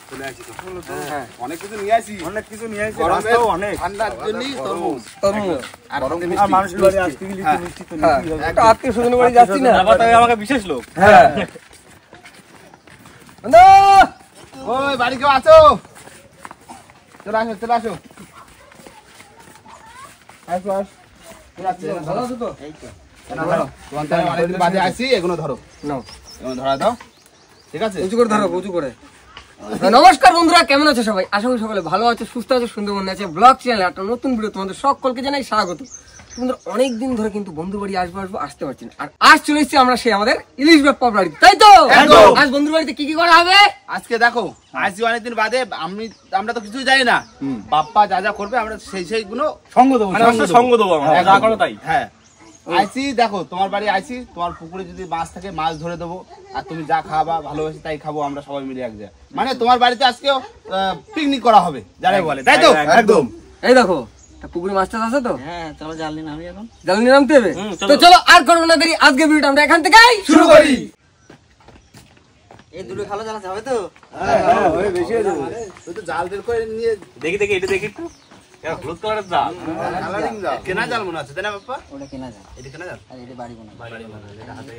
চলে আসি তো। হ্যাঁ, অনেক কিছু নিয়ে আসি। রাস্তাও অনেক ঠান্ডার জন্য তরমুজ। আর মানুষের বাড়ি আসতে গেলে একটু মিষ্টি তো নিতেই হবে। একটা আত্মীয় স্বজনের বাড়ি যাচ্ছি না, আমাকে বিশেষ লোক। হ্যাঁ বন্ধু, ওই বাড়ি কেউ আছো? চলে আসো, চলে আসো। আসো, আসো। ভালো আছো তো? এই তো। তোমার তো অনেকদিন বাদে আসি, এগুলো ধরো। নাও, এগুলো ধরা দাও। ঠিক আছে? উঁচু করে ধরো, উঁচু করে। নমস্কার বন্ধুরা, কেমন আছো সবাই? আশা করি সকলে ভালো আছো, সুস্থ আছো, সুন্দরবনে আছে। ব্লগ চ্যানেলে একটা নতুন ভিডিও তোমাদের সকলকে জানাই স্বাগত। তোমাদের অনেকদিন ধরে কিন্তু বন্ধু বাড়ি আসবো আসতে পারছি না, আর আজ চলে এসেছি আমরা সেই আমাদের ইলিশ ব্যাপার বাড়িতে, তাই তো? আজ বন্ধুর বাড়িতে কি কি করা হবে আজকে দেখো, আসি অনেকদিন বাদে। আমরা তো কিছুই জানি না। বাপ্পা যা যা করবে আমরা সেইগুলো সঙ্গ দেবো, সঙ্গ দেবো আমরা, যা করো তাই। হ্যাঁ, আইসি দেখো, তোমার বাড়ি আইসি, তোমার পুকুরে যদি মাছ থাকে মাছ ধরে দেবো, আর তুমি যা খাবা ভালোবাসি তাই খাবো আমরা সবাই মিলে এক জায়গায়। মানে তোমার বাড়িতে আজকেও পিকনিক করা হবে, যারাই বলে, তাই তো? একদম। এই দেখো, পুকুরে মাছ টাছ আছে তো? হ্যাঁ, চলো জানলি না আমি এখন। জ্বালানি নামতে হবে তো, চলো আর করবো না দেরি, আজকে ভিডিওটা আমরা এখান থেকেই শুরু করি। এই দুটো খালো জ্বালা যাবে তো? হ্যাঁ, বেশি হয়ে যাবে। তুই তো জাল বের করে নিয়ে দেখি এটা দেখি একটু। হলুদ কালারের জাল, কেনা জাল মনে হচ্ছে, তাই না বাপ্পা? ওটা কেনা যায় এটা কেনা জাল? আর এটা বাড়ি বোনা।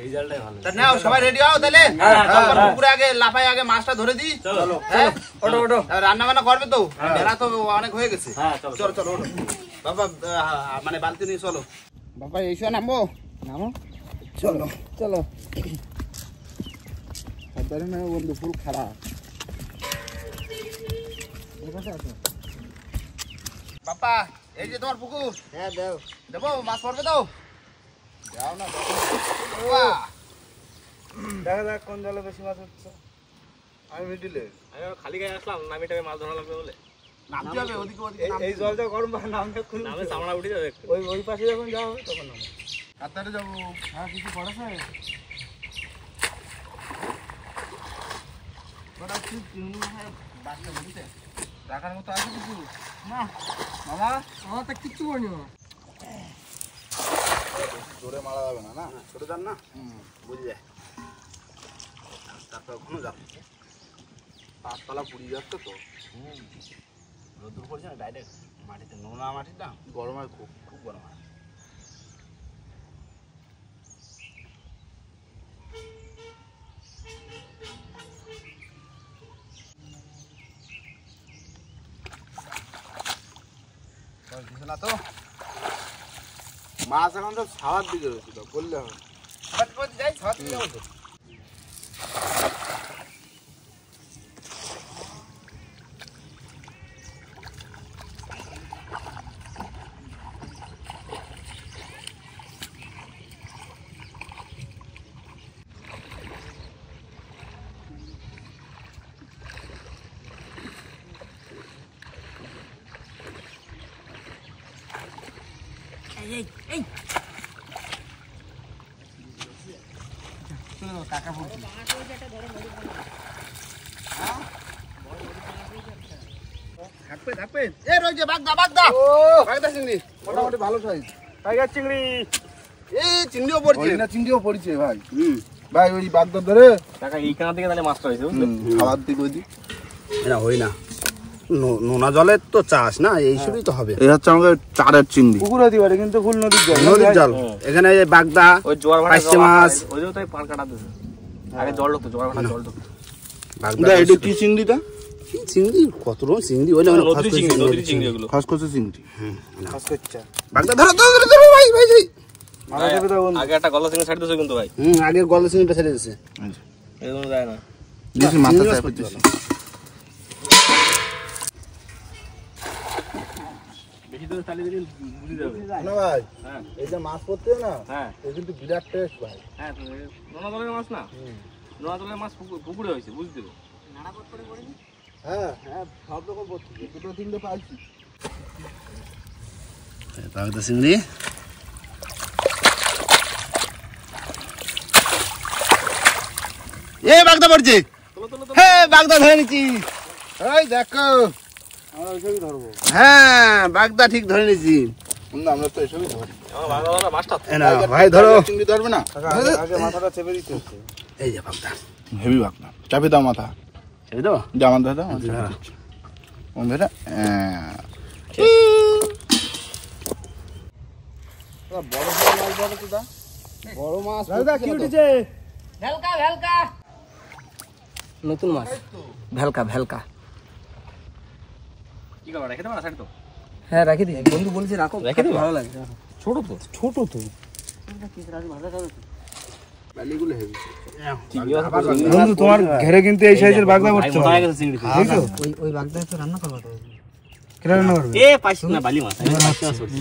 এই জালটাই ভালো। তা নাও, সবাই রেডি হও তাহলে। পুকুরে আগে লাফাই আগে মাছটা ধরে দিই। চলো হ্যাঁ, ওটো ওটো। রান্না বান্না করবে তো? বেলা তো অনেক হয়ে গেছে। হ্যাঁ, চলো চলো চলো ওঠো। বাবা মানে বালতি নিয়ে চলো। বাবা এইসব নামবো। নামো, চলো চলো। সাবধানে নাও বন্ধু, ফুল খারাপ। বাপ্পা, এই যে তোমার পুকুর। হ্যাঁ দাও। দেবো, মাছ পড়বে তো? যাও না বাবা। দেখা যাক কোন জলে বেশি মাছ হচ্ছে। আমি মিডিলে আমি খালি গায়ে আসলাম, নামি টাকে মাছ ধরা লাগবে বলে। নামতে হবে, ওদিকে ওদিকে এই জলটা গরম, নামে চামড়া উঠে যাবে। ওই পাশে যখন যাওয়া হবে তখন নামো। কাতারে যাবো। হ্যাঁ, কিছু করেছে? ওটা কি চিংড়ি মাছের বাচ্চা বুঝতে রাখার মতো আছে কিছু? না বাবা, আমার তো কিচ্ছু করিনি বাবা। জোরে মারা যাবে না, না ছোট যান না, বুঝে যায়। তারপর ঘন যাবে, পাঁচতলা পুড়ি যাচ্ছে তো। রোদ্দুর পড়ছে না, ডাইরেক্ট মাটিতে, নোনা মাটিটা গরম হয়, খুব খুব গরম হয়। না তো মাছ এখন তো ছাওয়ার দিকে রয়েছে, তো করলে হবে। যাই ছাওয়ার দিকে যাবো তো। থাকবে এ রয়েছে বাগদা বাগদা চিংড়ি, মোটামুটি ভালো সাইজ। টাইগার চিংড়ি। এই চিংড়িও পড়ছে না, চিংড়িও পড়ছে ভাই। ভাই ওই বাগদা ধরে টাকা এইখান থেকে তাহলে মাছটা হয়েছে, বুঝলে? খাবার দিকে ওই দিক। না হই না, নোনা জলের তো চাষ না, এইসবই তো হবে। এই হচ্ছে আমাদের চারের চিংড়ি। পুকুরে দিতে পারে কিন্তু ফুল নদীর জল। নদীর জল, এখানে এই বাগদা, ওই জোয়ার ভাটা পাইছে মাছ। ওই যে তাই পার কাটা দিছে। আগে জল ঢুকতো, জোয়ার ভাটা জল ঢুকতো। বাগদা এটা কি চিংড়িটা? চিংড়ি কত রকম চিংড়ি, ওই নদীর চিংড়ি এগুলো। খসখসে চিংড়ি। বাগদা ধরো ভাই ভাই ভাই। মারা যাবে তো বন্ধু। আগে একটা গলা চিংড়ি ছাড় দিয়েছে কিন্তু ভাই। আগের গলদা চিংড়িটা ছেড়ে দিয়েছে। এরকম যায় না। বেশি মাথা চাপ দিছি। বেশি দূরে চালিয়ে দিলে বুঝে যাবে। না ভাই, হ্যাঁ এই যে মাছ পড়ছে না, হ্যাঁ এই কিন্তু বিরাট টেস্ট ভাই। হ্যাঁ, নোনা জলের মাছ না, নোনা জলের মাছ পুকুরে হয়েছে, বুঝতে দেবো। হ্যাঁ হ্যাঁ, সব রকম পড়ছে, দুটো তিনটে পাইছি। বাগদা চিংড়ি এ বাগদা পড়ছে। হ্যাঁ, বাগদা ধরে নিচ্ছি। ওই দেখো, আমরা ওইসবই ধরবো। হ্যাঁ বাগদা ঠিক ধরে নিচ্ছি। আমরা তো এসবই ধরি। মাছটা ভাই ধরো, চিংড়ি ধরবে না? আগে মাথাটা চেপে দিতে হচ্ছে। এই যে বাগদা, হেভি বাগদা, চাপে দাও মাথা। ছেড়ে দাও জামান দাদা বন্ধুরা বড় মাছ ধরো তো দা, বড় মাছ দাদা কি উঠেছে? ভেলকা ভেলকা নতুন মাছ ভেলকা ভেলকা কি করবা রেখে দেবো না সাইড তো হ্যাঁ রাখি দিই বন্ধু বলেছে রাখো রেখে দিবো? ভালো লাগে ছোট তো ছোট তো বালিগুলো হেভি। বন্ধু তোমার ঘরে কিন্তু এই সাইজের বাগদা করতে মোটা হয়ে গেছে চিংড়ি ওই বাগদা তো রান্না করবা তো কেন রান্না করবে? এ পাইছি না বালি মাছ আমি পাইছি মাছ করছি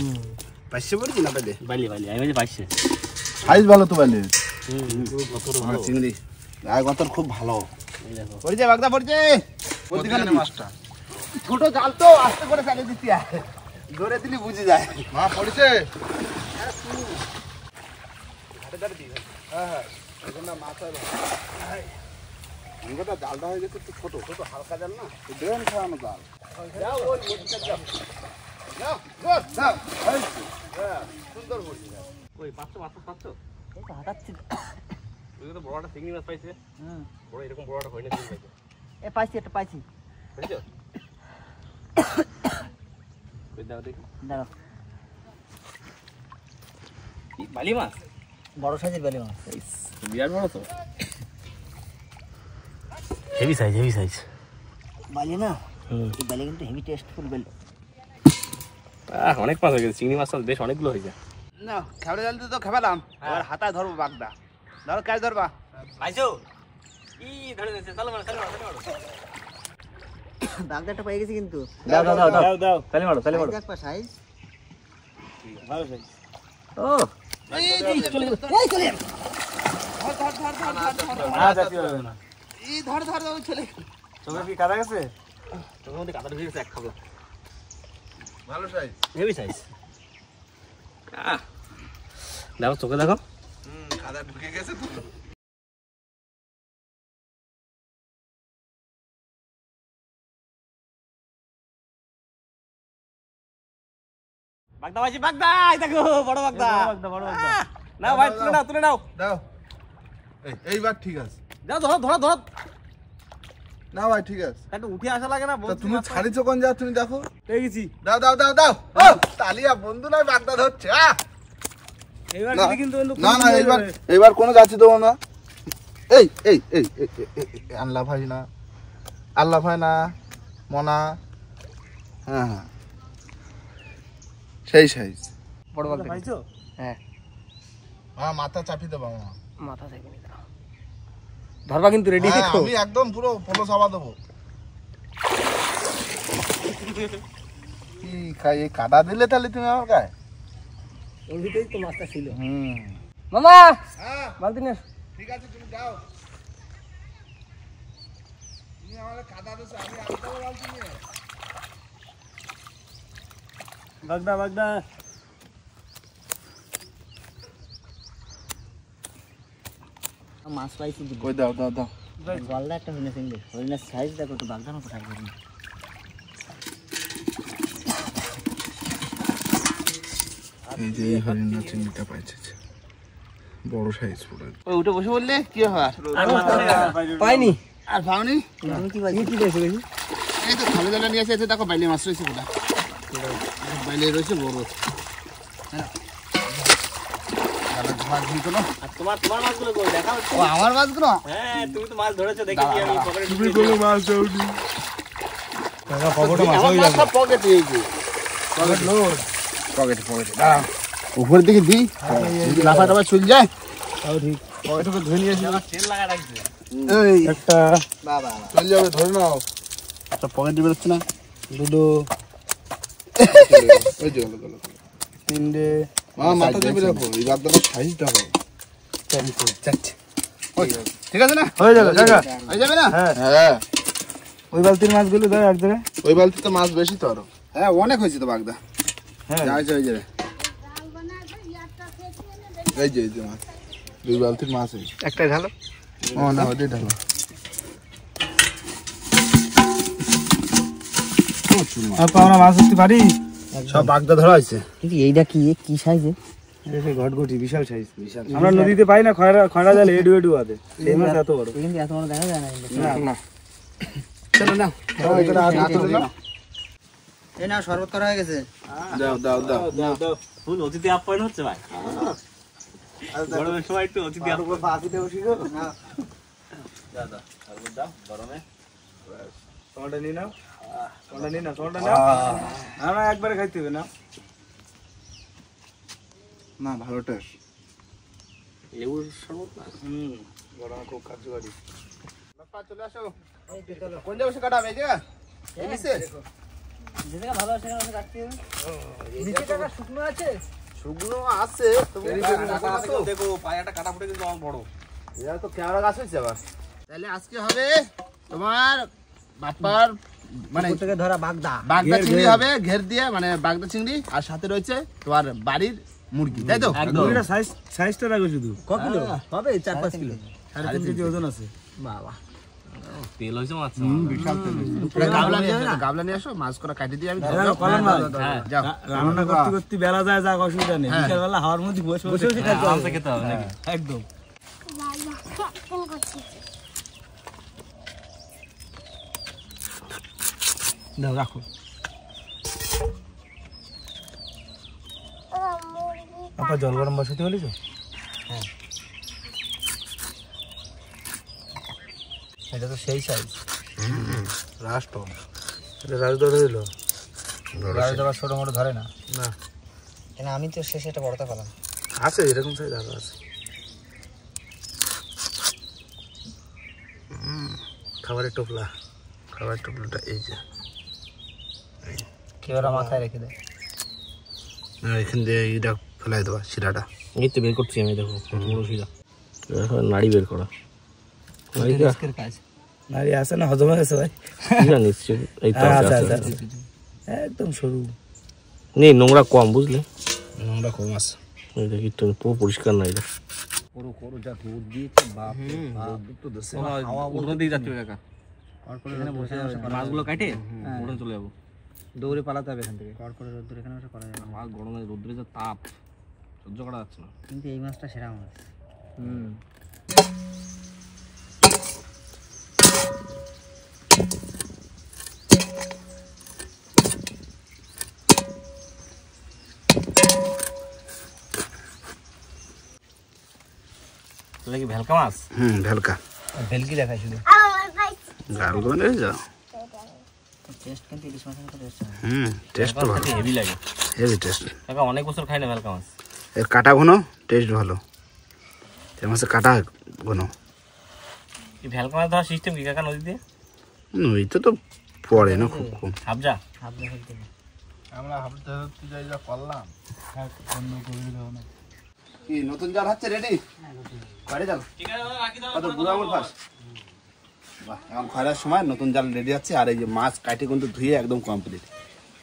পাইছে পড়ছি না পেলে বালি বালি আমি বলছি পাইছি সাইজ ভালো তো বালির কত ভালো চিংড়ি আর গতর খুব ভালো এই দেখো পড়ছে বাগদা পড়ছে প্রতিখানে মাছটা ছোট জাল তো আস্তে করে চালিয়ে দিতে হয়, ধরে দিলে বুঝে যায় মা পড়ছে। জালটা হয়ে গেছে একটু ছোট ছোট হালকা জাল না, ড্রেন খাওয়ানো জাল। সুন্দর পড়ছে ওই পাঁচশো পাঁচশো পাঁচশো হাঁটাচ্ছি তুই তো বড় একটা চিংড়ি মাছ পাইছে বড় এরকম বড় একটা হয়নি চিংড়ি পাইছে এ পাইছি এটা পাইছি বুঝছো ওই দাও দেখি দাঁড়াও কি বালি মাছ বড় সাইজের বেলে মাছ বিরাট বড় তো হেভি সাইজ বালি না এই বেলে কিন্তু হেভি টেস্টফুল বেলে অনেক মাছ হয়ে গেছে চিংড়ি মাছ তো বেশ অনেকগুলো হয়ে যায় না খেবড়ে জাল দিয়ে তো খেপালাম, এবার হাতায় ধরবো বাগদা। ধরো কাজ ধরবা পাইছো কি ধরে দিয়েছে চলো মারো চলো মারো বাগদাটা পেয়ে গেছি কিন্তু দাও দাও দাও দাও দাও তালি মারো তালি মারো দেখ পা সাইজ ভালো সাইজ ও চলে ধর না যাতি হবে না ধর ধর ধর চলে তোমরা কি কাদা গেছে তোমরা মধ্যে কাদা ঢুকে গেছে এক খাবো ভালো সাইজ। হেভি সাইজ দেখো চোখে দেখো খাদা ঢুকে গেছে তো। বাগদা পাইছি বাগদা এই দেখো বড় বাগদা বড় বাগদা নাও ভাই তুলে নাও দাও এইবার ঠিক আছে, যাও ধরো ধরো ধরো না ভাই ঠিক আছে। একটু উঠে আসা লাগে না তা তুমি ছাড়িছো কোন যা তুমি দেখো, পেয়ে গেছি দাও দাও দাও দাও। ও তালিয়া বন্ধু নয় বাগদা ধরছে। এইবার না, কিন্তু না না এইবার কোনো যাচ্ছি দেবো না। এই এই এই এই, এই, এই, এই, আল্লাহ ভাই না, আল্লাহ ভাই না মনা। হ্যাঁ হ্যাঁ সেই সাইজ। বড় বাগদা পাইছো হ্যাঁ হ্যাঁ মাথা চাপি দেবো আমার। মাথা থেকে নিয়ে দাও ধরবা কিন্তু রেডি হ্যাঁ, দেখো আমি একদম পুরো ফলো চাপা দেবো। কি খাই এই কাদা দিলে তাহলে তুমি আমার গায়ে? ওর ভিতরেই তো মাছটা ছিল হুম মামা হ্যাঁ বালতি নিয়ে ঠিক আছে তুমি যাও, তুমি আমাকে কাদা দিছো আমি আনতে বলছি নিয়ে। বাগদা বাগদা মাছ পাইছি ওই দাও দাও দাও। গলদা একটা হরিণা চিংড়ি হরিণার সাইজ দেখো তো বাগদা না কোথায় হরিণা এই যে এই হরিণা চিংড়িটা পাইছে বড় সাইজ পুরো। ওই উঠে বসে বললে কি হয়? পাইনি আর ভাবনি তুমি কি পাইছি কি দেখছো দেখি এই তো খালি জায়গা নিয়ে এসে দেখো বাইলে মাছ রয়েছে কোথা, বাইলে রয়েছে বড়। আর তোমার মাছগুলো কই দেখা হচ্ছে ও আমার মাছগুলো হ্যাঁ তুমি তো মাছ ধরেছো দেখি কি আমি পকেটে তুমি কোনো মাছ দাওনি। আমার মাছ সব পকেটে এই যে পকেট লোড, পকেটে পকেটে দাঁড়াও উপরের দিকে দিই যদি লাফা টাফা চলে যায় তাও ঠিক। পকেটে ধরে নিয়ে আসি তেল লাগা রাখছে এই একটা বাবা চলে যাবে ধরে নাও। একটা পকেটে বেরোচ্ছে না, দুটো ওই যে গেল তিনটে মাথা চেপে রাখো, এই বাগদাটার সাইজ দেখো। চারটে ঠিক আছে না? হয়ে যাবে কাকা। হয়ে যাবে না? হ্যাঁ ওই বালতির মাছগুলো দেয় এক জায়গায়। ওই বালতিতে মাছ বেশি তো আরো। হ্যাঁ অনেক হয়েছে তো বাগদা, হ্যাঁ যা হয়েছে হয়ে যাবে। এই যে মাছ, দুই বালতির মাছ এই। একটা ঢালো ও না ওটাই ঢালো। আমরা মাছ ধরতে পারি, সব বাগদা ধরা হয়েছে। কিন্তু এইটা কি কি সাইজে ঘটঘটি বিশাল সাইজ, বিশাল। আমরা নদীতে পাই না খয়রা জাল এডু এডু আছে, এই মাছ এত বড় কিন্তু এত বড় দেখা যায় না কিন্তু। না চলো না এই না শরবত করা হয়ে গেছে। দাও দাও দাও দাও ফুল অতিথি আপ্যায়ন হচ্ছে ভাই গরমের সময় একটু অতিথি আপ্যায়ন না ভালো টেস্ট লেবুর শরবত না গরম খুব কার্যকারী চলে আসো কোন জায়গায় বসে কাটাবে যে এই নিচে যেটা ভালো আছে সেখানে কাটতে হবে। নিচে টাকা শুকনো আছে? শুকনো আছে তবু দেখো পায়াটা কাটা ফুটে কিন্তু আমার বড় এরা তো ক্যামেরা গাছ হয়েছে আবার তাহলে আজকে হবে তোমার বাপ্পার মানে থেকে ধরা বাগদা। বাগদা চিংড়ি হবে ঘের দিয়ে মানে বাগদা চিংড়ি আর সাথে রয়েছে তোমার বাড়ির মুরগি তাই তো মুরগিটা সাইজটা রাখো শুধু ক কিলো হবে 4-5 কিলো। 3.5 কেজি ওজন আছে বাবা তেল হইছে মাছ বিশাল তেল গাবলা নিয়ে আসো মাছ করা কাটি দিয়ে আমি যাও রান্না করতে করতে বেলা যায় যাক অসুবিধা নেই বিকাল বেলা হাওয়ার মধ্যে বসে বসে খেতে হবে নাকি একদম দাও রাখো। আপা জল গরম বসাতে বলিস এটা তো সেই সাইজ। লাস্ট এটা রাজদর হইল রাজদা ছোট মোটো ধরে না। না কেন আমি তো শেষে এটা বড়টা পেলাম। আছে এরকম সাইজ আরো আছে খাবারের টোপলাটা এই যে কেউ ওরা মাথায় রেখে দেয়। এখান দিয়ে এটা ফেলাই দেওয়া শিরাটা এই তো বের করছি আমি দেখো বড় শিরা নাড়ি বের করা রিস্কের কাজ। নারী আছে না হজম হয়ে গেছে ভাই নিশ্চয় এই তো আচ্ছা আচ্ছা একদম সরু নেই নোংরা কম বুঝলে নোংরা কম আছে এই দেখি তো পুরো পরিষ্কার না এটা করো যা রোদ দিয়েছে বাপ রে বাপ। তো দোষে উঠোন দিকে যাচ্ছি কাকা এখানে বসে মাছগুলো কাটে উঠোন চলে যাবো দৌড়ে পালাতে হবে এখান থেকে। কড় করে রোদ্দুর এখানে বসে করা যাবে না। আর গরমে রোদ্রে যে তাপ সহ্য করা যাচ্ছে না কিন্তু এই মাছটা সেরা মাছ। তাহলে কি ভেলকা মাছ ঢালকা ভেলকি দেখাই শুধু। গাল করে যাও টেস্ট কিন্তু ইলিশ মাছের মতো টেস্ট হয়। টেস্ট তো ভালো হেভি লাগে হেভি টেস্ট কাকা অনেক বছর খাই না ভেলকা মাছ এর কাটা ঘন টেস্ট ভালো এর মাছে কাটা ঘন এই ভেলকা মাছ ধরার সিস্টেম কি কাকা নদীতে নইতে তো পড়ে না খুব কম হাবজা হাবলে ফেলতে হবে। আমরা হাবতে যাই যা করলাম কি নতুন জাল হচ্ছে রেডি বাইরে জাল কত বুড়ো আঙুল ফাঁস বাহ এখন খরার সময় নতুন জাল রেডি আছে আর এই যে মাছ কাটে কিন্তু ধুয়ে একদম কমপ্লিট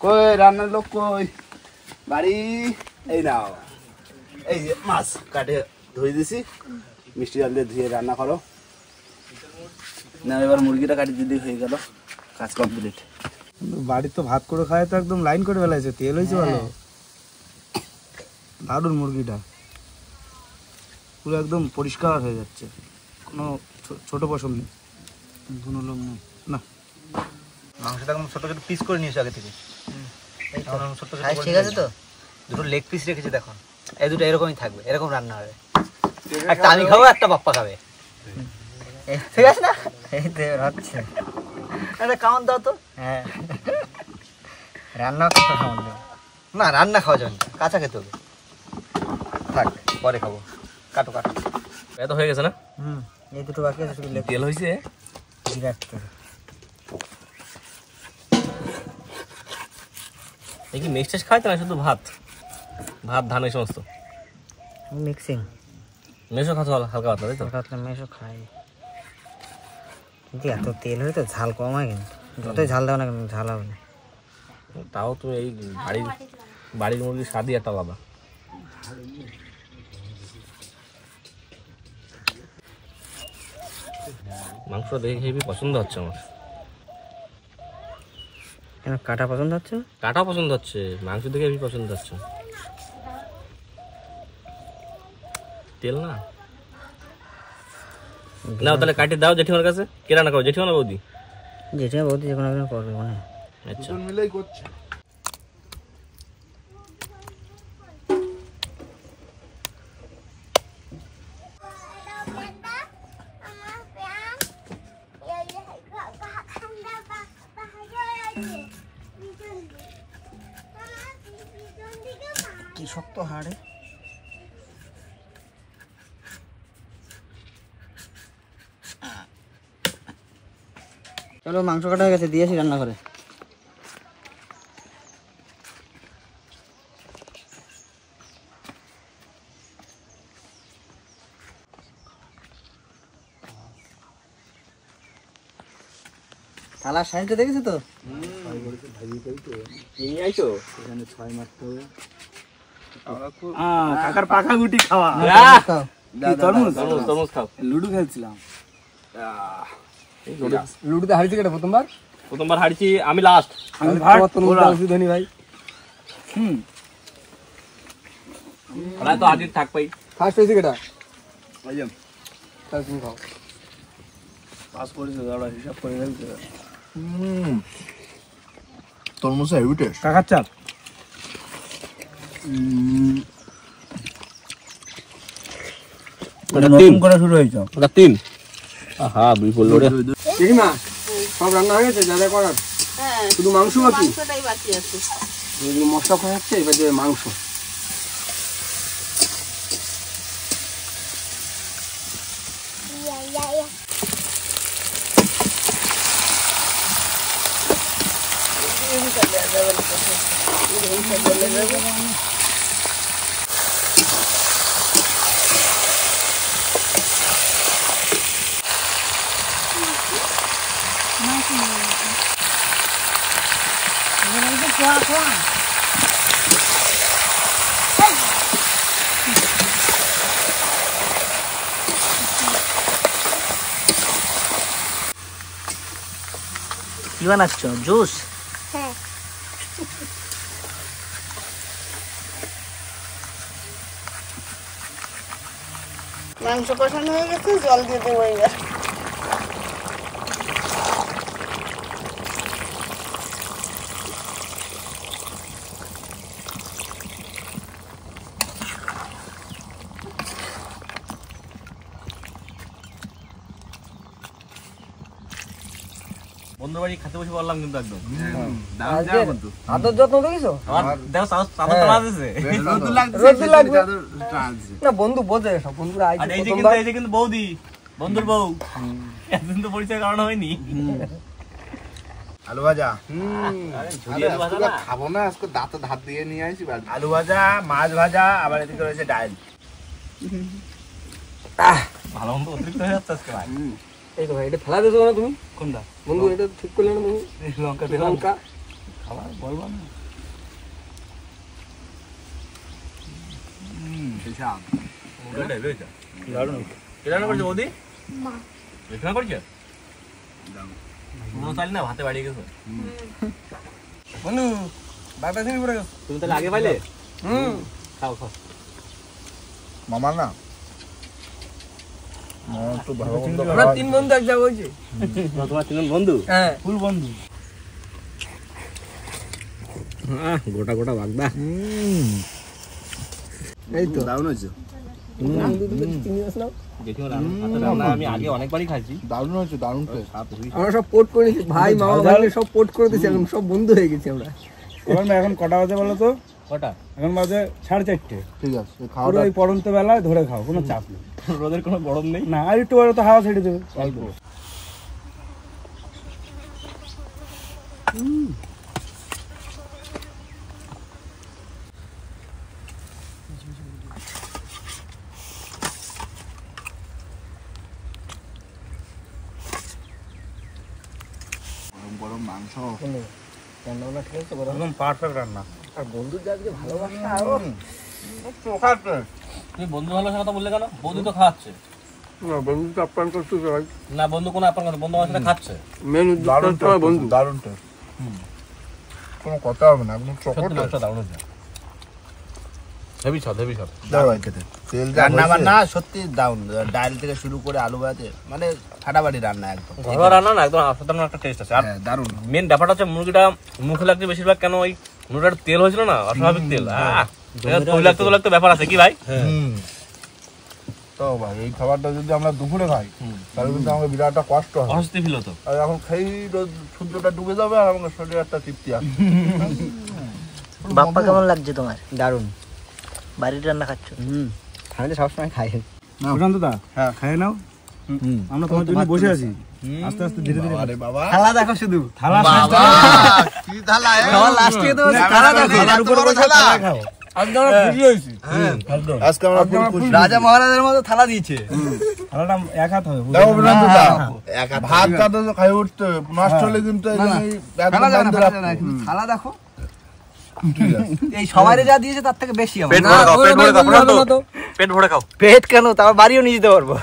কই রান্নার লোক কই বাড়ি এই নাও এই যে মাছ কাটে ধুয়ে দিছি মিষ্টি জাল দিয়ে ধুয়ে রান্না করো না এবার মুরগিটা কাটি দিদি হয়ে গেল কাজ কমপ্লিট বাড়ির তো ভাত করে খায় তো একদম লাইন করে ফেলাইছে তেল হয়েছে ভালো দারুন মুরগিটা পুরো একদম পরিষ্কার হয়ে যাচ্ছে কোনো ছোট পশম নেই ধুনো লোক নেই না মাংসটা একদম ছোট ছোট পিস করে নিয়েছে আগে থেকে ছোট ছোট ঠিক আছে তো। দুটো লেগ পিস রেখেছি দেখো। এই দুটো এরকমই থাকবে, এরকম রান্না হবে। একটা আমি খাবো, একটা বাপ্পা খাবে। ঠিক আছে না? এই তো হচ্ছে। এটা কাউন্ট দাও তো। হ্যাঁ। রান্না করতে খাওয়ান দেবে না, রান্না খাওয়া যাবে না, কাঁচা খেতে হবে। থাক পরে খাবো। কাটো কাটো। এত হয়ে গেছে না এই দুটো বাকি আছে, শুধু লেগ তেল হয়েছে রাখতে হবে। এই কি মিক্সচার খাইতে না শুধু ভাত ভাত ধান এই সমস্ত মিক্সিং মেশো খাতে হালকা পাতলা তাই তো রাত্রে মেশো খাই, কিন্তু এত তেল হলে তো ঝাল কম হয়, কিন্তু যতই ঝাল দাও না কেন ঝাল হবে না। তাও তুমি এই বাড়ির মুরগির স্বাদই একটা আলাদা। মাংস দেখে হেবি পছন্দ হচ্ছে আমার। কেন কাটা পছন্দ হচ্ছে না? কাটা পছন্দ হচ্ছে, মাংস দেখে হেবি পছন্দ হচ্ছে। তেল না নাও তাহলে কাটি দাও জেঠিমার কাছে। কে রান্না করো, জেঠিমা না বৌদি? যেটা বলতে যে কোনো একদিন করবে মনে হয়। আচ্ছা দুজন মিলেই করছে। কি শক্ত হাড়ে। চলো মাংস কাটা হয়ে গেছে, দিয়েছি রান্না করে। থালার সাইজটা দেখেছো তো? কাকার পাকা গুটি খাওয়া। তরমুজ খাও। লুডো খেলছিলাম। লুডুতে হারিয়েছি কেটে প্রথমবার প্রথমবার হারিয়েছি আমি, লাস্ট। ধনী ভাই তো হাজির থাকবেই। ফার্স্ট হয়েছে কেটা ভাইজান তাহলে তুমি খাও। পাস করেছে দাদা, হিসাব করে ফেলছে। তরমুজ হেভি টেস্ট। কাকার চাপ। নতুন করে শুরু হয়েছে। ওটা 3। আহা বিপুল রে। দিদিমা সব রান্না হয়ে গেছে যা যা করার, শুধু মাংস বাকি। মাংসটাই বাকি আছে। যেগুলো মশলা করা হচ্ছে এবার যে মাংস। কি বানাচ্ছ? জুস? মাংস কষানো হয়ে গেছে, জল দিয়ে দেবো এবার। বন্ধুর বাড়ি খেতে বসে বললাম কিন্তু একদম। আদর যত্ন দেখেছো? আমার দেখো চাদর টানা আছে। রোদ লাগবে না, বন্ধু বোঝে সব। বন্ধুরা আর আইছে এই যে প্রথমবার। কিন্তু বৌদি, বন্ধুর বউ। এতদিন তো পরিচয় কারণ হয়নি। আলু ভাজা। ঝুলিয়ে আলু ভাজা না? খাবো না আজকে, দাঁতে ধার দিয়ে নিয়ে আসি। আলু ভাজা, মাছ ভাজা, আবার এদিকে রয়েছে ডাল। ভালো মন্দ অতিরিক্ত হয়ে যাচ্ছে আজকে ভাই। এই তো ভাই, এটা ফেলা দিয়েছো না তুমি? কোনটা? বন্ধু এটা ঠিক করলে না তুমি? লঙ্কা লঙ্কা খাবার বলবো না। ওটা ঢেলে যা। দারুণ। কে রান্না করছে বৌদি? মা। রান্না করছে? মনে চাইলে না ভাতে বাড়ি গেছে। বন্ধু বাটা চিনি পড়ে গেছে। তুমি তাহলে আগে পাইলে? খাও খাও। মামা না আমরা 3 বন্ধু এক জায়গায় হয়েছে। তোমার 3 বন্ধু? হ্যাঁ ফুল বন্ধু। গোটা গোটা বাগদা। এই তো দারুণ হয়েছে। চিনি আছে না? দেখো রান্না আমি আগে অনেকবারই খাইছি। দারুণ হয়েছে, দারুণ টেস্ট। আমরা সব পোর্ট করে নিয়েছি, ভাই মামা ভাই সব পোর্ট করে দিয়েছি, এখন সব বন্ধু হয়ে গেছি আমরা। এখন কটা বাজে বলো তো? কটা? এখন বাজে 4:30। ঠিক আছে, পুরো খাওয়াটা এই পড়ন্ত বেলায় ধরে খাও, কোনো চাপ নেই। রোদের কোনো গরম নেই। না, আর একটু পরে তো হাওয়া ছেড়ে দেবে অল্প। গরম গরম মাংস। রান্না ঠিক আছে বড়। একদম পারফেক্ট রান্না। আর বন্ধুর যা যে ভালোবাসা আরো তুমি বন্ধু ভালোবাসার কথা বললে কেন? বন্ধু তো খাচ্ছে না। বন্ধু তো আপ্যায়ন করতে ভাই, না। বন্ধু কোনো আপনার কথা, বন্ধু আমার সাথে খাচ্ছে। মেন উদ্দেশ্য আমার বন্ধু। দারুণ টেস্ট। কোনো কথা হবে না, একদম সত্যি চকট। মাংসটা দারুণ হয়েছে। হেভি স্বাদ হেভি স্বাদ দাও ভাই খেতে তেল রান্না বান্না সত্যি দারুন, ডাল থেকে শুরু করে আলু ভাতে মানে ফাটাফাটি রান্না একদম ঘরোয়া রান্না না একদম অসাধারণ একটা টেস্ট আছে। আর দারুন। মেন ব্যাপারটা হচ্ছে মুরগিটা মুখে লাগছে বেশিরভাগ, কেন ওই মুরগিটার তেল হয়েছিল না, অস্বাভাবিক তেল। তৈলাক্ত ব্যাপার আছে কি ভাই? তো ভাই এই খাবারটা যদি আমরা দুপুরে খাই তাহলে কিন্তু আমাকে বিরাট একটা কষ্ট হয়, অস্বস্তি ফিল হতো। আর এখন খাই সূর্যটা ডুবে যাবে আর আমাকে শরীরে একটা তৃপ্তি আসবে। বাপ্পা কেমন লাগছে তোমার? দারুন। বাড়ির রান্না খাচ্ছ? আমি তো সবসময় খাই। প্রশান্ত দা খাই নাও, আমরা তোমার জন্য বসে আছি। আস্তে আস্তে ধীরে ধীরে। আরে বাবা থালা দেখো শুধু, থালা কি থালা খাওয়ার লাস্টে তো থালা দেখো। থালার উপর বসে থালা খাও। আজকে আমরা খুশি হয়েছি। আজকে আমরা ফুল খুশি। রাজা মহারাজের মতো থালা দিয়েছে। থালাটা এক হাত হবে। দেখো প্রশান্ত দা ভাতটা তো খাই উঠতে নষ্ট হলে কিন্তু একদম বন্ধ রাখতে হবে। থালা দেখো, এই সবাইরে যা দিয়েছে তার থেকে বেশি আমার। পেট ভরে খাও, পেট ভরে খাও, পেট ভরে খাও। পেট কেন, তার বাড়িও নিয়ে যেতে পারবো।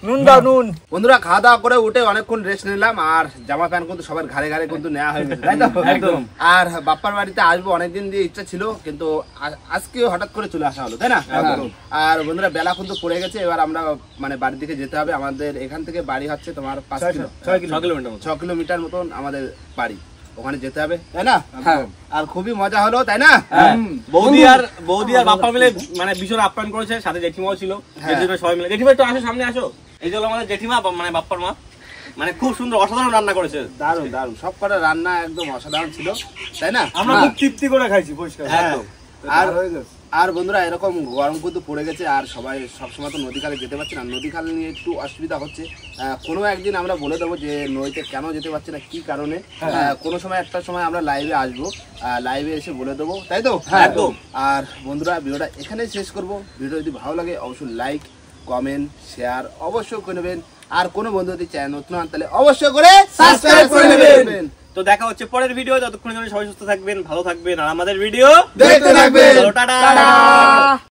নুন দাও নুন। বন্ধুরা খাওয়া দাওয়া করে উঠে অনেকক্ষণ রেস্ট নিলাম, আর জামা প্যান্ট কিন্তু সবার ঘাড়ে ঘাড়ে কিন্তু নেওয়া হয়ে গেছে, তাই তো? একদম। আর বাপ্পার বাড়িতে আসবো অনেকদিন দিয়ে ইচ্ছা ছিল, কিন্তু আজকে হঠাৎ করে চলে আসা হলো, তাই না? আর বন্ধুরা বেলা কিন্তু পড়ে গেছে, এবার আমরা মানে বাড়ির দিকে যেতে হবে। আমাদের এখান থেকে বাড়ি হচ্ছে তোমার 6 কিলোমিটার মতন আমাদের বাড়ি, ওখানে যেতে হবে, তাই না? আর খুবই মজা হলো, তাই না? বৌদি আর বাপ্পা মিলে মানে ভীষণ আপ্যায়ন করেছে, সাথে জেঠিমাও ছিল। জেঠিমা সবাই মিলে, জেঠিমা একটু আসো, সামনে আসো। এই হলো আমাদের জেঠিমা, মানে বাপ্পার মা, মানে খুব সুন্দর অসাধারণ রান্না করেছে। দারুন দারুন, সব কটা রান্না একদম অসাধারণ ছিল, তাই না? আমরা খুব তৃপ্তি করে খাইছি পরিষ্কার। একদম। আর বন্ধুরা এরকম গরম কিন্তু পড়ে গেছে, আর সবাই সবসময় তো নদী খালে যেতে পারছে না, নদী খালে নিয়ে একটু অসুবিধা হচ্ছে। কোনো একদিন আমরা বলে দেবো যে নদীতে কেন যেতে পারছি না, কি কারণে। কোনো সময় একটা সময় আমরা লাইভে আসবো, লাইভে এসে বলে দেবো, তাই তো? একদম। আর বন্ধুরা ভিডিওটা এখানেই শেষ করবো। ভিডিও যদি ভালো লাগে অবশ্যই লাইক কমেন্ট শেয়ার অবশ্যই করে নেবেন, আর কোনো বন্ধু যদি চ্যানেল নতুন হন তাহলে অবশ্যই করে সাবস্ক্রাইব করে নেবেন। তো দেখা হচ্ছে পরের ভিডিও, যতক্ষণ সবাই সুস্থ থাকবেন, ভালো থাকবেন, আর আমাদের ভিডিও দেখতে থাকবেন। টাটা।